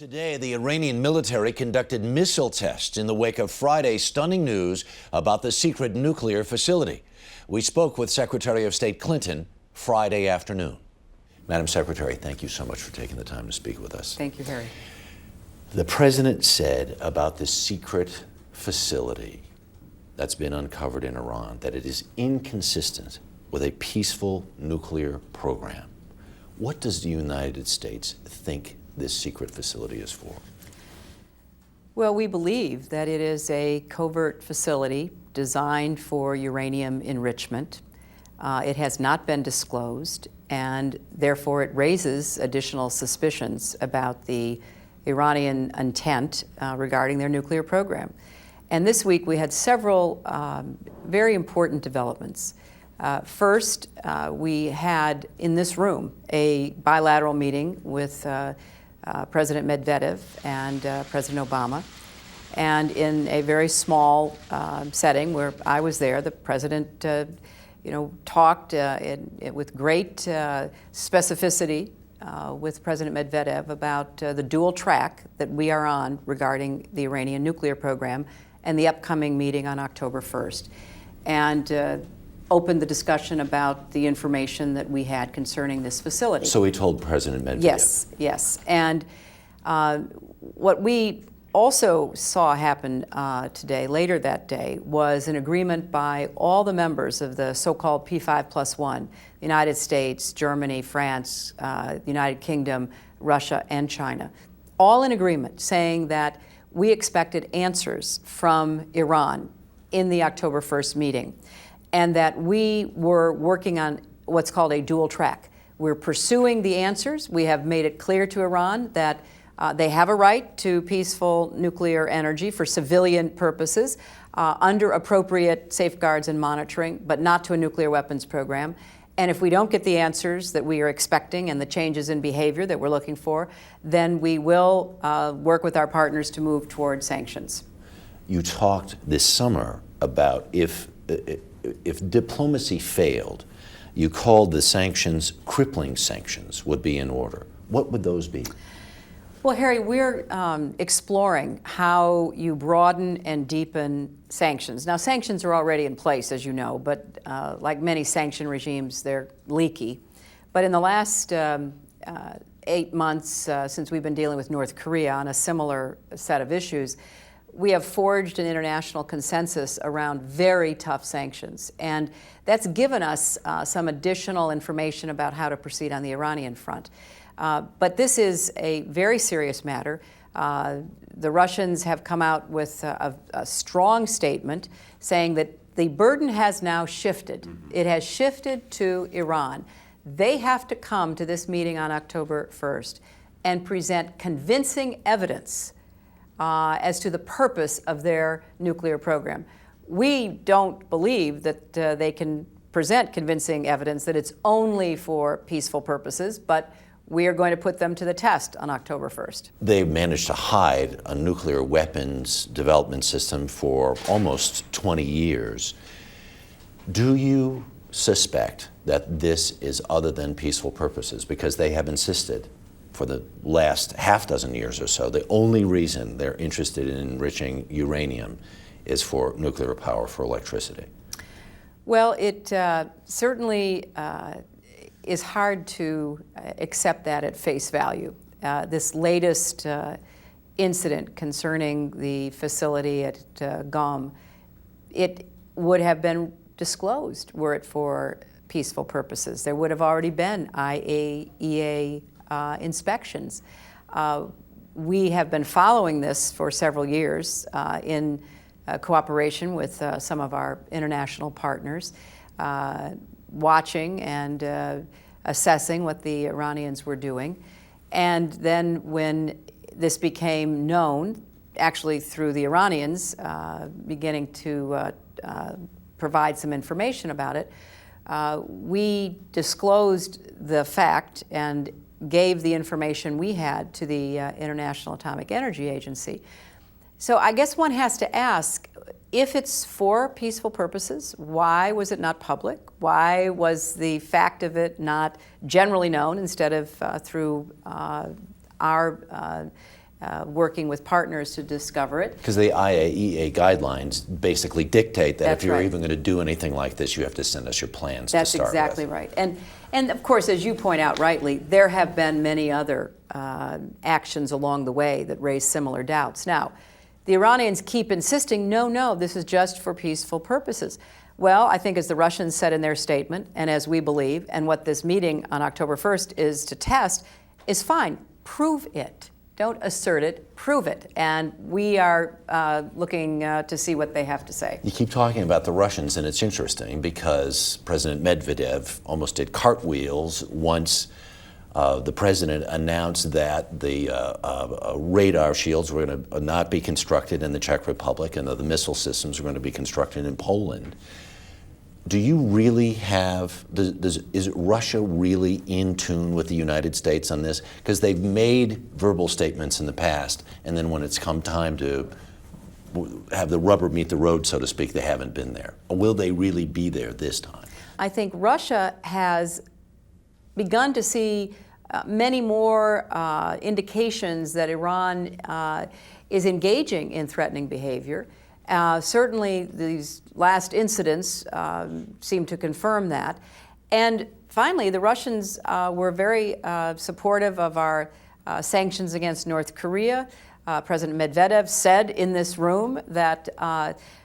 Today, the Iranian military conducted missile tests in the wake of Friday's stunning news about the secret nuclear facility. We spoke with Secretary of State Clinton Friday afternoon. Madam Secretary, thank you so much for taking the time to speak with us. Thank you, Harry. The president said about this secret facility that's been uncovered in Iran that it is inconsistent with a peaceful nuclear program. What does the United States think this secret facility is for? Well, we believe that it is a covert facility designed for uranium enrichment. It has not been disclosed, and therefore it raises additional suspicions about the Iranian intent regarding their nuclear program. And this week we had several very important developments. First, we had in this room a bilateral meeting with President Medvedev and President Obama. And in a very small setting where I was there, the president talked with great specificity with President Medvedev about the dual track that we are on regarding the Iranian nuclear program and the upcoming meeting on October 1st. And opened the discussion about the information that we had concerning this facility. So he told President Medvedev? Yes. And what we also saw happen today, later that day, was an agreement by all the members of the so-called P5+1, the United States, Germany, France, the United Kingdom, Russia, and China, all in agreement saying that we expected answers from Iran in the October 1st meeting, and that we were working on what's called a dual track. We're pursuing the answers. We have made it clear to Iran that they have a right to peaceful nuclear energy for civilian purposes under appropriate safeguards and monitoring, but not to a nuclear weapons program. And if we don't get the answers that we are expecting and the changes in behavior that we're looking for, then we will work with our partners to move toward sanctions. You talked this summer about if diplomacy failed, you called the sanctions crippling sanctions would be in order. What would those be? Well, Harry, we're exploring how you broaden and deepen sanctions. Now, sanctions are already in place, as you know, but like many sanction regimes, they're leaky. But in the last 8 months since we've been dealing with North Korea on a similar set of issues, we have forged an international consensus around very tough sanctions. And that's given us some additional information about how to proceed on the Iranian front. But this is a very serious matter. The Russians have come out with a strong statement saying that the burden has now shifted. It has shifted to Iran. They have to come to this meeting on October 1st and present convincing evidence as to the purpose of their nuclear program. We don't believe that they can present convincing evidence that it's only for peaceful purposes, but we are going to put them to the test on October 1st. They managed to hide a nuclear weapons development system for almost 20 years. Do you suspect that this is other than peaceful purposes? Because they have insisted for the last half dozen years or so, the only reason they're interested in enriching uranium is for nuclear power, for electricity. Well, it certainly is hard to accept that at face value. This latest incident concerning the facility at GOM, it would have been disclosed were it for peaceful purposes. There would have already been IAEA inspections. We have been following this for several years in cooperation with some of our international partners, watching and assessing what the Iranians were doing. And then when this became known, actually through the Iranians beginning to provide some information about it, we disclosed the fact and gave the information we had to the International Atomic Energy Agency. So I guess one has to ask, if it's for peaceful purposes, why was it not public? Why was the fact of it not generally known instead of through our working with partners to discover it. Because the IAEA guidelines basically dictate that That's if you're right. even going to do anything like this, you have to send us your plans That's to start exactly with. right. And of course, as you point out rightly, there have been many other actions along the way that raise similar doubts. Now, the Iranians keep insisting, no, this is just for peaceful purposes. Well, I think as the Russians said in their statement, and as we believe, and what this meeting on October 1st is to test, is fine. Prove it. Don't assert it, prove it. And we are looking to see what they have to say. You keep talking about the Russians, and it's interesting because President Medvedev almost did cartwheels once the president announced that the radar shields were going to not be constructed in the Czech Republic and that the missile systems were going to be constructed in Poland. Do you really have, is Russia really in tune with the United States on this? Because they've made verbal statements in the past, and then when it's come time to have the rubber meet the road, so to speak, they haven't been there. Or will they really be there this time? I think Russia has begun to see many more indications that Iran is engaging in threatening behavior. Certainly, these last incidents seem to confirm that. And finally, the Russians were very supportive of our sanctions against North Korea. President Medvedev said in this room that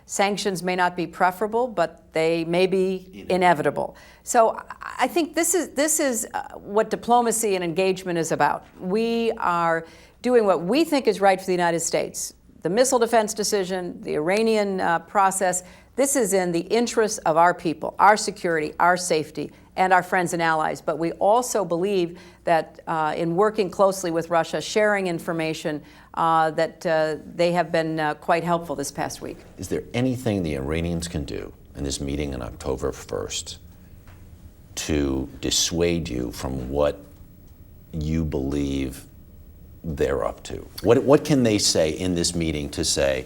sanctions may not be preferable, but they may be inevitable. So I think this is what diplomacy and engagement is about. We are doing what we think is right for the United States. The missile defense decision, the Iranian process, this is in the interests of our people, our security, our safety, and our friends and allies. But we also believe that in working closely with Russia, sharing information, that they have been quite helpful this past week. Is there anything the Iranians can do in this meeting on October 1st to dissuade you from what you believe they're up to? What can they say in this meeting to say,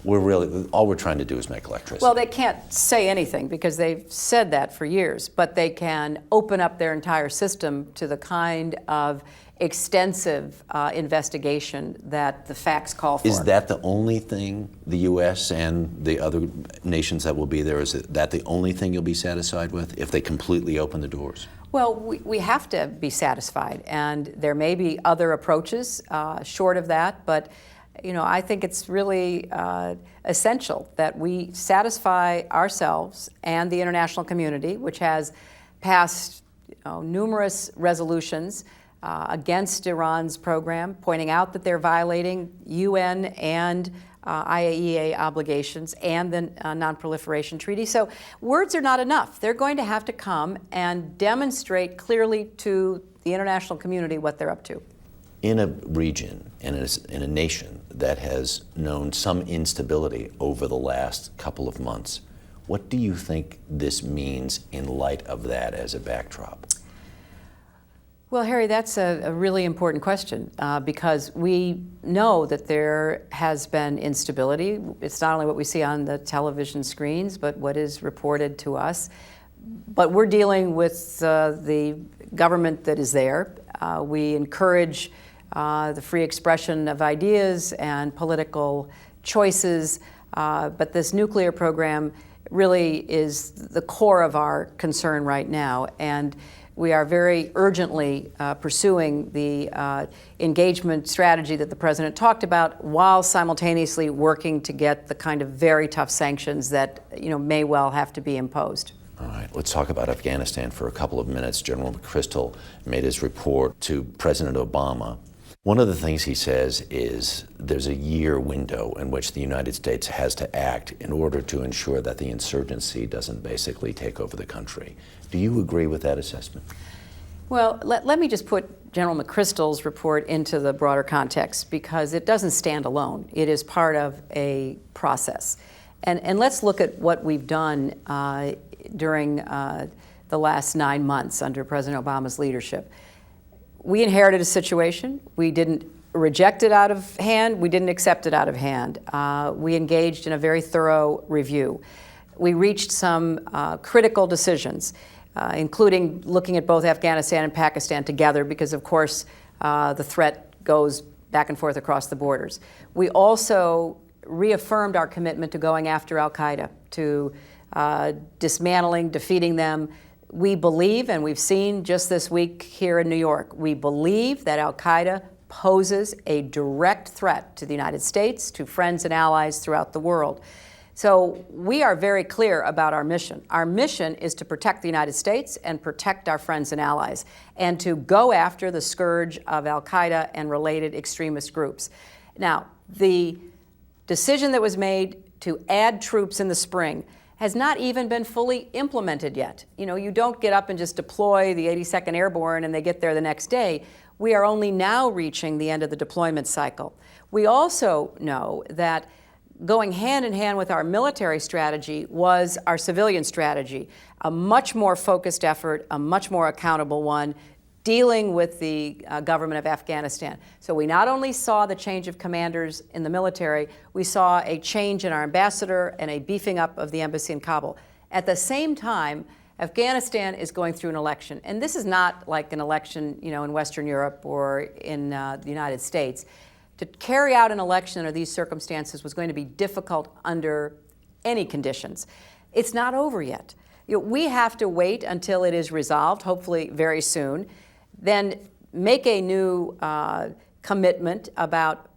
all we're trying to do is make electricity? Well, they can't say anything because they've said that for years, but they can open up their entire system to the kind of extensive investigation that the facts call for. Is that the only thing the U.S. and the other nations that will be there, is that the only thing you'll be satisfied with if they completely open the doors? Well, we have to be satisfied, and there may be other approaches short of that, but I think it's really essential that we satisfy ourselves and the international community, which has passed numerous resolutions against Iran's program, pointing out that they're violating UN and IAEA obligations and the Non-Proliferation Treaty. So words are not enough. They're going to have to come and demonstrate clearly to the international community what they're up to. In a region and in a nation that has known some instability over the last couple of months, what do you think this means in light of that as a backdrop? Well, Harry, that's a really important question because we know that there has been instability. It's not only what we see on the television screens, but what is reported to us. But we're dealing with the government that is there. We encourage the free expression of ideas and political choices, but this nuclear program really is the core of our concern right now. And we are very urgently pursuing the engagement strategy that the president talked about, while simultaneously working to get the kind of very tough sanctions that may well have to be imposed. All right, let's talk about Afghanistan for a couple of minutes. General McChrystal made his report to President Obama. One of the things he says is there's a year window in which the United States has to act in order to ensure that the insurgency doesn't basically take over the country. Do you agree with that assessment? Well, let me just put General McChrystal's report into the broader context because it doesn't stand alone. It is part of a process. And let's look at what we've done during the last 9 months under President Obama's leadership. We inherited a situation. We didn't reject it out of hand. We didn't accept it out of hand. We engaged in a very thorough review. We reached some critical decisions, including looking at both Afghanistan and Pakistan together because, of course, the threat goes back and forth across the borders. We also reaffirmed our commitment to going after al-Qaeda, to dismantling, defeating them. We believe, and we've seen just this week here in New York, we believe that al-Qaeda poses a direct threat to the United States, to friends and allies throughout the world. So we are very clear about our mission. Our mission is to protect the United States and protect our friends and allies, and to go after the scourge of al-Qaeda and related extremist groups. Now, the decision that was made to add troops in the spring has not even been fully implemented yet. You know, you don't get up and just deploy the 82nd Airborne and they get there the next day. We are only now reaching the end of the deployment cycle. We also know that going hand in hand with our military strategy was our civilian strategy, a much more focused effort, a much more accountable one, dealing with the government of Afghanistan. So we not only saw the change of commanders in the military, we saw a change in our ambassador and a beefing up of the embassy in Kabul. At the same time, Afghanistan is going through an election. And this is not like an election, you know, in Western Europe or in the United States. To carry out an election under these circumstances was going to be difficult under any conditions. It's not over yet. You know, we have to wait until it is resolved, hopefully very soon, then make a new commitment about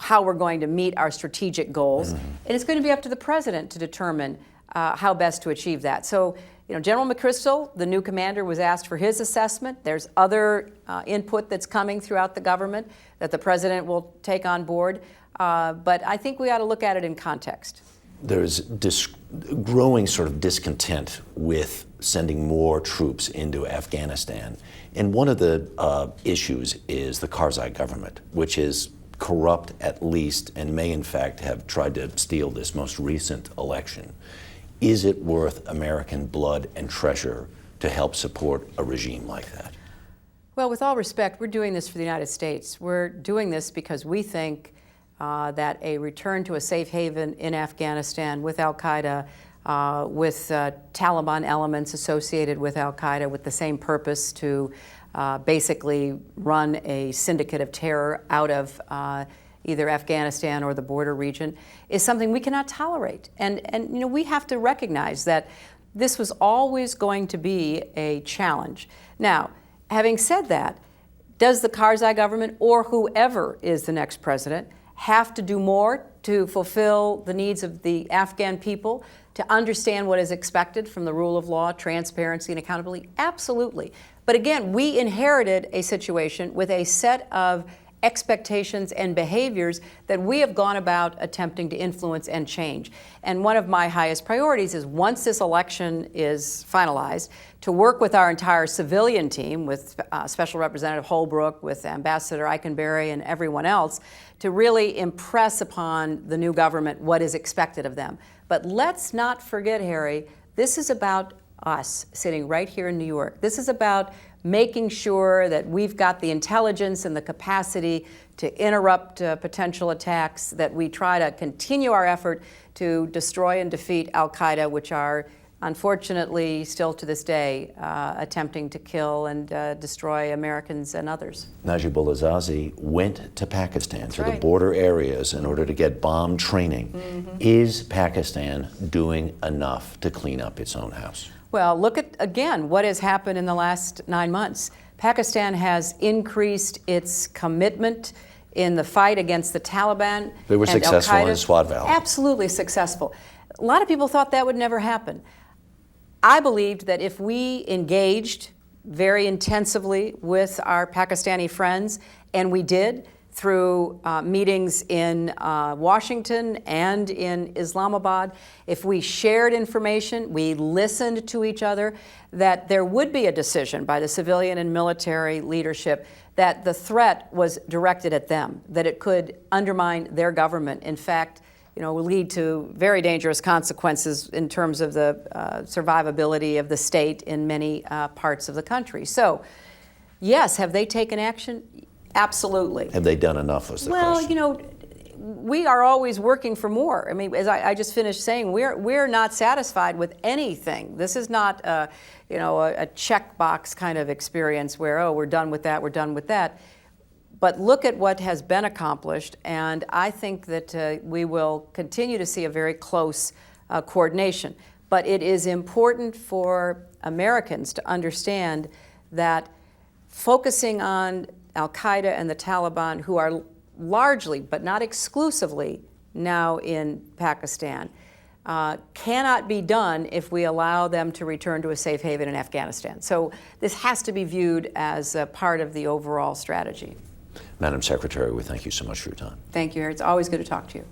how we're going to meet our strategic goals. Mm-hmm. And it's going to be up to the president to determine how best to achieve that. So, you know, General McChrystal, the new commander, was asked for his assessment. There's other input that's coming throughout the government that the president will take on board. But I think we ought to look at it in context. There's growing sort of discontent with sending more troops into Afghanistan. And one of the issues is the Karzai government, which is corrupt at least and may in fact have tried to steal this most recent election. Is it worth American blood and treasure to help support a regime like that? Well, with all respect, we're doing this for the United States. We're doing this because we think that a return to a safe haven in Afghanistan with al-Qaeda, with Taliban elements associated with al-Qaeda with the same purpose to basically run a syndicate of terror out of either Afghanistan or the border region, is something we cannot tolerate. And you know, we have to recognize that this was always going to be a challenge. Now, having said that, does the Karzai government or whoever is the next president have to do more to fulfill the needs of the Afghan people, to understand what is expected from the rule of law, transparency, and accountability? Absolutely. But again, we inherited a situation with a set of expectations and behaviors that we have gone about attempting to influence and change. And one of my highest priorities is, once this election is finalized, to work with our entire civilian team, with Special Representative Holbrooke, with Ambassador Eikenberry, and everyone else, to really impress upon the new government what is expected of them. But let's not forget, Harry, this is about us sitting right here in New York. This is about making sure that we've got the intelligence and the capacity to interrupt potential attacks, that we try to continue our effort to destroy and defeat al-Qaeda, which are unfortunately still to this day attempting to kill and destroy Americans and others. Najibullah Zazi went to Pakistan to right. the border areas in order to get bomb training. Mm-hmm. Is Pakistan doing enough to clean up its own house? Well, look at, again, what has happened in the last 9 months. Pakistan has increased its commitment in the fight against the Taliban. They were successful in Swat Valley. Absolutely successful. A lot of people thought that would never happen. I believed that if we engaged very intensively with our Pakistani friends, and we did, through meetings in Washington and in Islamabad, if we shared information, we listened to each other, that there would be a decision by the civilian and military leadership that the threat was directed at them, that it could undermine their government. In fact, you know, will lead to very dangerous consequences in terms of the survivability of the state in many parts of the country. So, yes, have they taken action? Absolutely. Have they done enough, was the question. Well, you know, we are always working for more. I mean, as I just finished saying, we're not satisfied with anything. This is not a checkbox kind of experience where, oh, we're done with that, we're done with that. But look at what has been accomplished, and I think that we will continue to see a very close coordination. But it is important for Americans to understand that focusing on al-Qaeda and the Taliban, who are largely, but not exclusively, now in Pakistan, cannot be done if we allow them to return to a safe haven in Afghanistan. So this has to be viewed as a part of the overall strategy. Madam Secretary, we thank you so much for your time. Thank you, Harry. It's always good to talk to you.